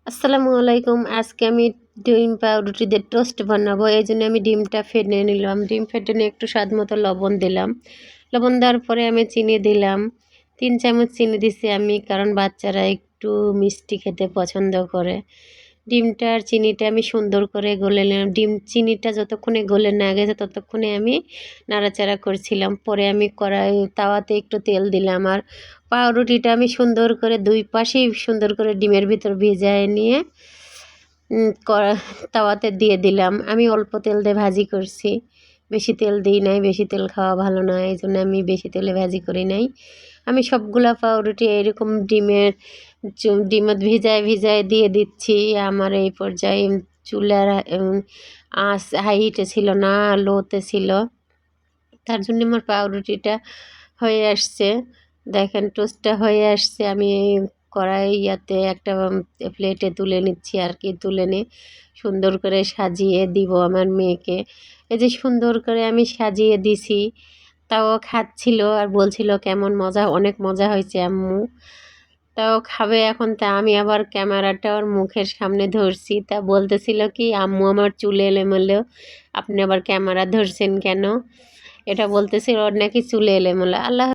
আসসালামু আলাইকুম। আজকে আমি ডিম পাউরুটি দিয়ে টোস্ট বানাবো। এই জন্য আমি ডিমটা ফেটে নিলাম। ডিম ফেটে নিয়ে একটু স্বাদ মতো লবণ দিলাম। লবণ দেওয়ার পরে আমি চিনি দিলাম। 3 চামচ চিনি দিছি আমি, কারণ বাচ্চারা একটু মিষ্টি খেতে পছন্দ করে। ডিমটা আর চিনিটা আমি সুন্দর করে গলে নিলাম। চিনিটা যতক্ষণে গলে না গেছে ততক্ষণে আমি নাড়াচাড়া করছিলাম। পরে আমি তাওয়াতে একটু তেল দিলাম, আর পাউরুটিটা আমি সুন্দর করে 2 পাশেই সুন্দর করে ডিমের ভিতর ভিজায় নিয়ে তাওয়াতে দিয়ে দিলাম। আমি অল্প তেল দিয়ে ভাজি করছি, বেশি তেল দিই নাই, বেশি তেল খাওয়া ভালো না, এই জন্য আমি বেশি তেলে ভাজি করি নাই। আমি সবগুলা পাউরুটি এরকম ডিমত ভিজায় দিয়ে দিচ্ছি। আমার এই পর্যায়ে চুলার আঁচ হাই হিটে ছিল না, লোতে ছিল, তার জন্য আমার পাউরুটিটা হয়ে আসছে। দেখেন টোস্টটা হয়ে আসছে। আমি কড়াইয়াতে একটা প্লেটে তুলে নিচ্ছি আর কি। তুলে নিয়ে সুন্দর করে সাজিয়ে দিব আমার মেয়েকে। এই যে সুন্দর করে আমি সাজিয়ে দিছি, তাও খাচ্ছিল আর বলছিল কেমন মজা, অনেক মজা হয়েছে আম্মু। তাও খাবে এখন। তা আমি আবার ক্যামেরাটা ওর মুখের সামনে ধরছি, তা বলতেছিল কি, আম্মু আমার চুলে এলোমেলো, আপনি আবার ক্যামেরা ধরছেন কেন? এটা বলতেছিল, ওর নাকি চুলে এলোমেলো। আল্লাহ